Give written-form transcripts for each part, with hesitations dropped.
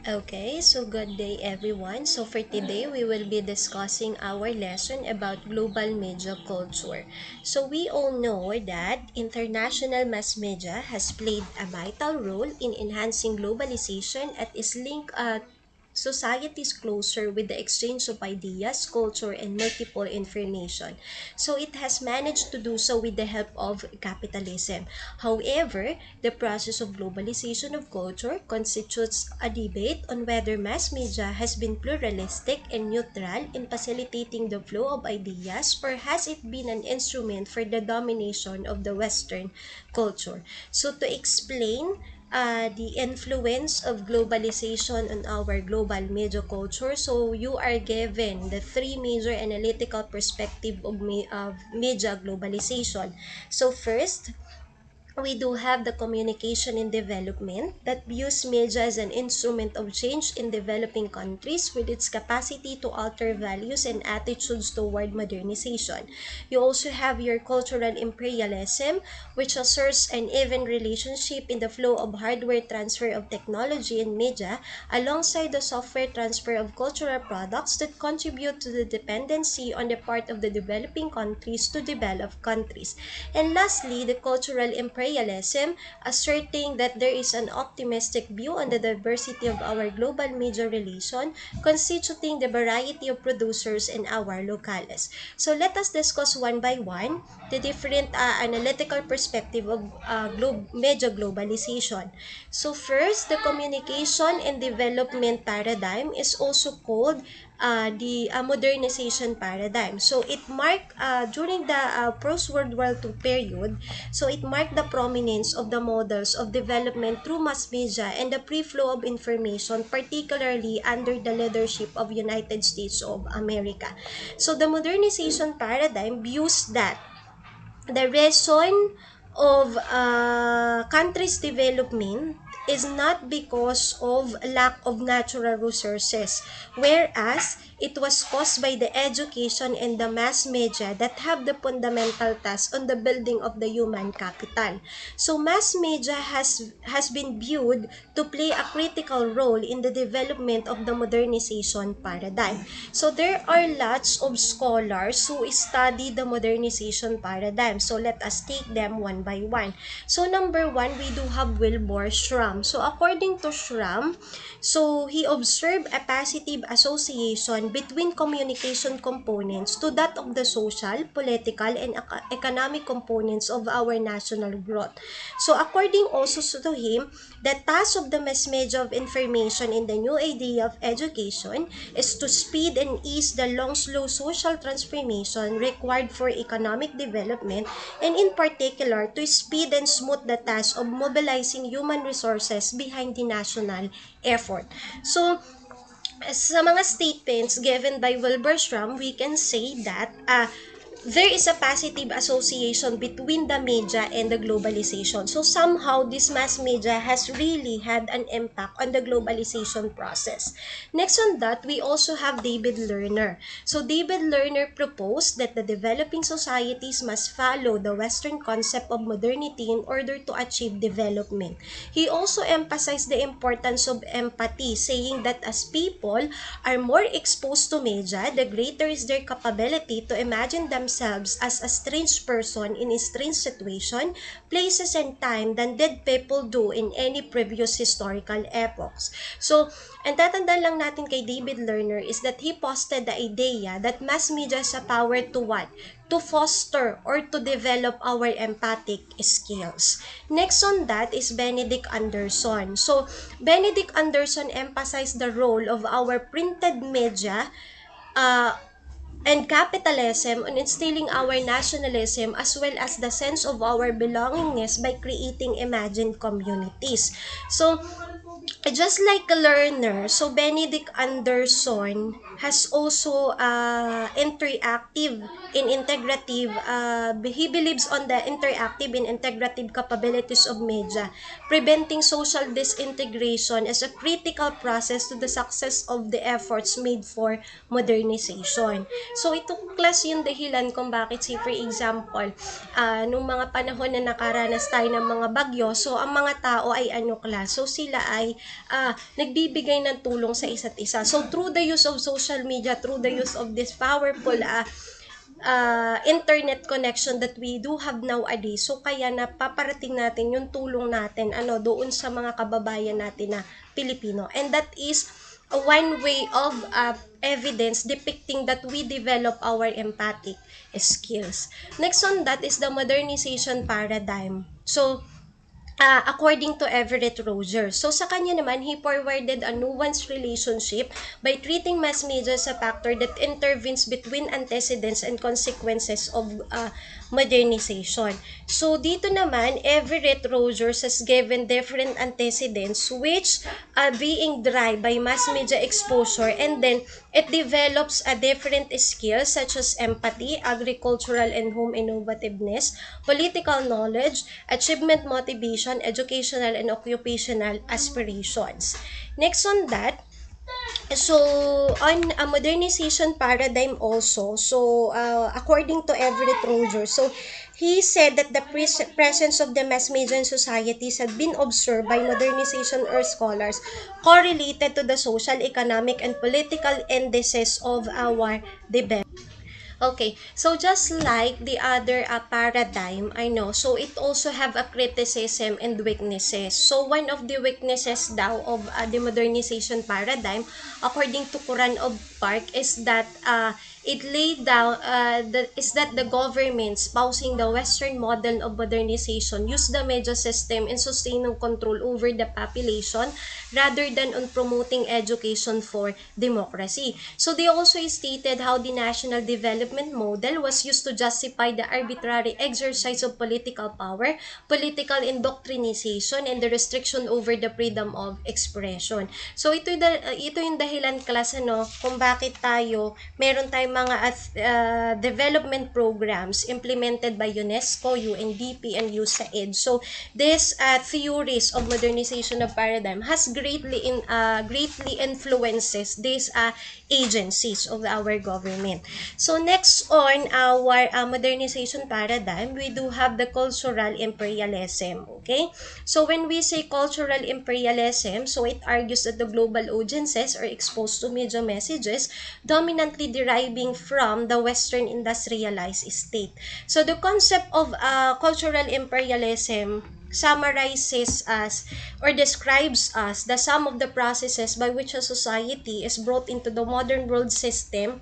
Okay, so good day everyone. So for today, we will be discussing our lesson about global media culture. So we all know that international mass media has played a vital role in enhancing globalization and is linked societies closer with the exchange of ideas, culture, and multiple information. So it has managed to do so with the help of capitalism. However, the process of globalization of culture constitutes a debate on whether mass media has been pluralistic and neutral in facilitating the flow of ideas, or has it been an instrument for the domination of the Western culture. So to explain the influence of globalization on our global media culture. So you are given the three major analytical perspective of media globalization. So first, we do have the communication in development that views media as an instrument of change in developing countries with its capacity to alter values and attitudes toward modernization. You also have your cultural imperialism, which asserts an even relationship in the flow of hardware transfer of technology and media alongside the software transfer of cultural products that contribute to the dependency on the part of the developing countries to developed countries. And lastly, the cultural imperialism, asserting that there is an optimistic view on the diversity of our global media relation, constituting the variety of producers in our locales. So let us discuss one by one the different analytical perspective of media globalization. So first, the communication and development paradigm is also called the modernization paradigm. So it marked during the post-World War II period, so it marked the prominence of the models of development through mass media and the free-flow of information, particularly under the leadership of United States of America. So the modernization paradigm views that the reason of countries' development is not because of lack of natural resources, whereas it was caused by the education and the mass media that have the fundamental task on the building of the human capital. So mass media has been viewed to play a critical role in the development of the modernization paradigm. So there are lots of scholars who study the modernization paradigm. So let us take them one by one. So number one, we do have Wilbur Schramm. So according to Schramm, so he observed a positive association between communication components to that of the social, political, and economic components of our national growth. So according also to him, the task of the mass media of information in the new idea of education is to speed and ease the long, slow social transformation required for economic development, and in particular, to speed and smooth the task of mobilizing human resources behind the national effort. So, sa mga statements given by Wilbur Schramm, we can say that there is a positive association between the media and the globalization. So somehow this mass media has really had an impact on the globalization process. Next on that, we also have David Lerner. So David Lerner proposed that the developing societies must follow the Western concept of modernity in order to achieve development. He also emphasized the importance of empathy, saying that as people are more exposed to media, the greater is their capability to imagine themselves as a strange person in a strange situation, places, and time than did people do in any previous historical epochs. So, ang tatandaan lang natin kay David Lerner is that he posted the idea that mass media has a power to what? To foster or to develop our empathic skills. Next on that is Benedict Anderson. So, Benedict Anderson emphasized the role of our printed media uh, and capitalism on instilling our nationalism as well as the sense of our belongingness by creating imagined communities. So, just like a learner, so Benedict Anderson has also interactive in integrative, he believes on the interactive and integrative capabilities of media, preventing social disintegration as a critical process to the success of the efforts made for modernization. So ito class yung dahilan kung bakit, say for example, nung mga panahon na nakaranas tayo ng mga bagyo, so ang mga tao ay ano class, so sila ay nagbibigay ng tulong sa isa't isa. So through the use of social media, through the use of this powerful internet connection that we do have nowadays, so kaya napaparating natin yung tulong natin doon sa mga kababayan natin na Pilipino, and that is one way of evidence depicting that we develop our empathic skills. Next on that is the modernization paradigm. So according to Everett Roger. So sa kanya naman, he forwarded a nuanced relationship by treating mass media as a factor that intervenes between antecedents and consequences of modernization. So dito naman, Everett Rogers has given different antecedents which are being driven by mass media exposure, and then it develops a different skills such as empathy, agricultural and home innovativeness, political knowledge, achievement motivation, educational and occupational aspirations. Next on that, so on a modernization paradigm also, so according to Everett Rogers, so he said that the presence of the mass media in societies had been observed by modernization or scholars correlated to the social, economic, and political indices of our development. Okay, so just like the other paradigm, I know, so it also have a criticism and weaknesses. So one of the weaknesses daw of the modernization paradigm, according to Quran of Park, is that it laid down is that the government spousing the Western model of modernization use the media system in sustaining control over the population rather than on promoting education for democracy. So they also stated how the national development model was used to justify the arbitrary exercise of political power, political indoctrination, and the restriction over the freedom of expression. So ito yung dahilan class kung bakit meron tayong mga development programs implemented by UNESCO, UNDP, and USAID. So this theories of modernization of paradigm has greatly influences these agencies of our government. So next on our modernization paradigm, we do have the cultural imperialism. Okay, so when we say cultural imperialism, so it argues that the global audiences are exposed to media messages dominantly deriving from the Western industrialized state. So the concept of cultural imperialism summarizes us or describes us the sum of the processes by which a society is brought into the modern world system,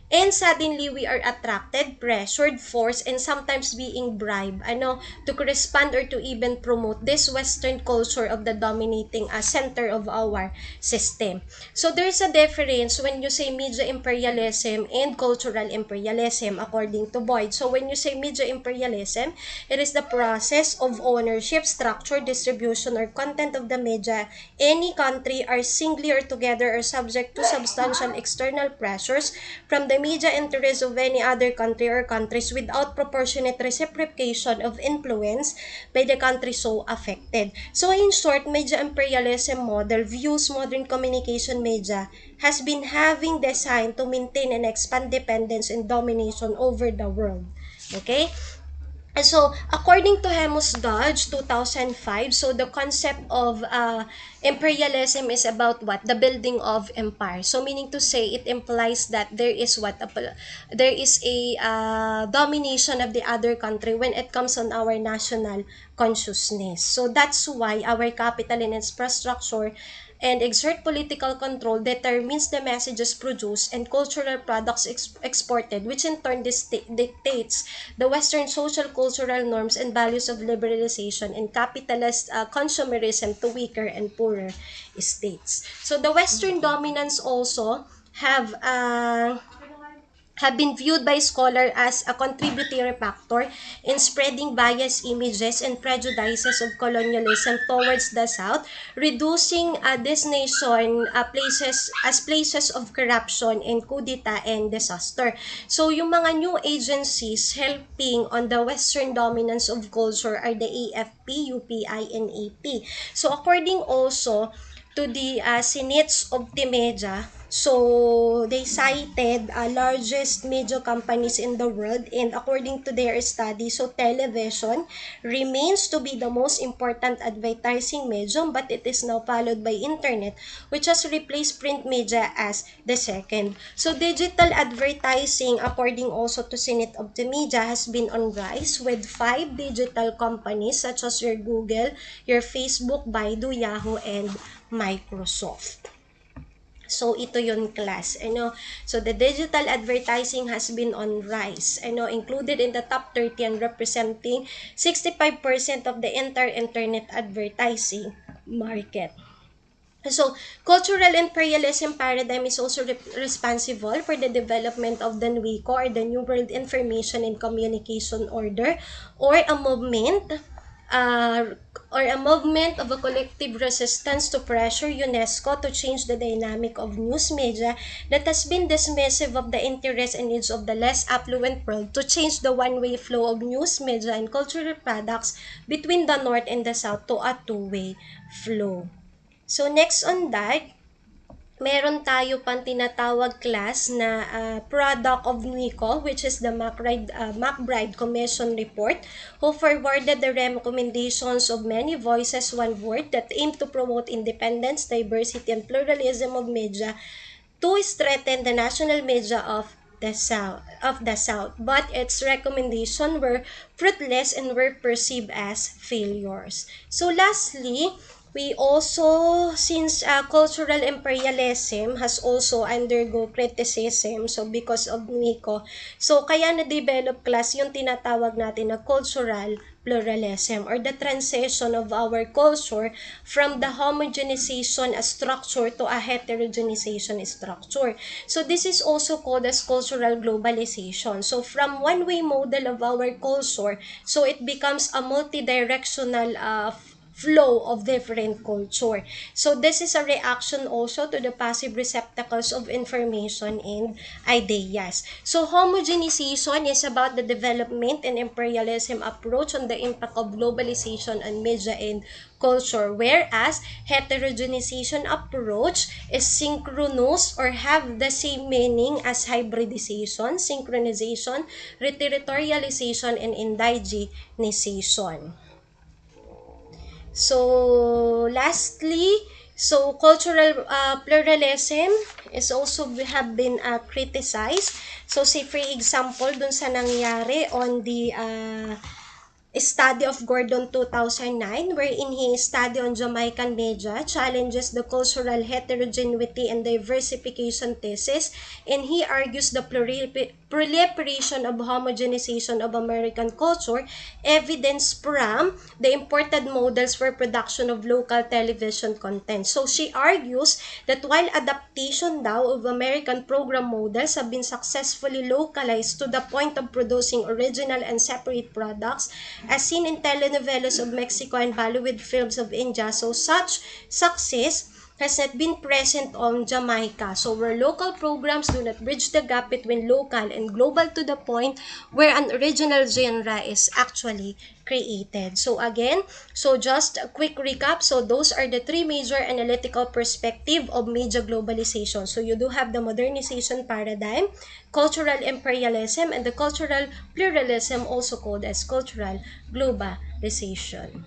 and suddenly we are attracted, pressured, forced, and sometimes being bribed to correspond or to even promote this Western culture of the dominating center of our system. So there's a difference when you say media imperialism and cultural imperialism according to Boyd. So when you say media imperialism, it is the process of ownership, structure, distribution, or content of the media. Any country are singly or together are subject to substantial external pressures from the media interests of any other country or countries without proportionate reciprocation of influence by the country so affected. So in short, media imperialism model views modern communication media has been having designed to maintain and expand dependence and domination over the world. Okay? So, according to Hemus Dodge, 2005, so the concept of imperialism is about what? The building of empire. So, meaning to say, it implies that there is what? There is a domination of the other country when it comes on our national consciousness. So, that's why our capital and infrastructure and exert political control determines the messages produced and cultural products exported, which in turn dictates the Western social cultural norms and values of liberalization and capitalist consumerism to weaker and poorer states. So the Western dominance also have have been viewed by scholars as a contributory factor in spreading biased images and prejudices of colonialism towards the South, reducing this nation places of corruption and coup d'etat and disaster. So, yung mga new agencies helping on the Western dominance of culture are the AFP, UPI, and AP. So, according also to the Sinits of the Media, So they cited largest media companies in the world, and according to their study, so television remains to be the most important advertising medium, but it is now followed by internet, which has replaced print media as the second. So digital advertising, according also to Senate of the Media, has been on rise with 5 digital companies such as your Google, your Facebook, Baidu, Yahoo, and Microsoft. So ito yun, class. So the digital advertising has been on rise. Included in the top 30 and representing 65% of the entire internet advertising market. So, cultural imperialism paradigm is also responsible for the development of the NWICO, or the New World Information and Communication Order, or a movement uh, of a collective resistance to pressure UNESCO to change the dynamic of news media that has been dismissive of the interests and needs of the less affluent world, to change the one-way flow of news media and cultural products between the North and the South to a two-way flow. So next on that, meron tayo pang tinatawag, class, na product of NWICO, which is the McBride Commission Report, who forwarded the recommendations of many voices, one word, that aim to promote independence, diversity, and pluralism of media to strengthen the national media of the South. But its recommendations were fruitless and were perceived as failures. So lastly, we also, since cultural imperialism has also undergo criticism, so because of Nico, so kaya na-develop, class, yung tinatawag natin na cultural pluralism, or the transition of our culture from the homogenization structure to a heterogenization structure. So this is also called as cultural globalization. So from one-way model of our culture, so it becomes a multi-directional flow of different culture. So this is a reaction also to the passive receptacles of information and ideas. So homogenization is about the development and imperialism approach on the impact of globalization on media and culture, whereas heterogenization approach is synchronous or have the same meaning as hybridization, synchronization, reterritorialization, and indigenization. So lastly, so cultural pluralism is also have been criticized. So say for example, dun sa nangyari on the study of Gordon 2009, wherein he study on Jamaican media challenges the cultural heterogeneity and diversification thesis, and he argues the proliferation of homogenization of American culture evidence from the imported models for production of local television content. So she argues that while adaptation daw of American program models have been successfully localized to the point of producing original and separate products, as seen in telenovelas of Mexico and Bollywood films of India, so such success has not been present on Jamaica. So where local programs do not bridge the gap between local and global to the point where an original genre is actually created. So again, so just a quick recap. So those are the three major analytical perspective of media globalization. So you do have the modernization paradigm, cultural imperialism, and the cultural pluralism, also called as cultural globalization.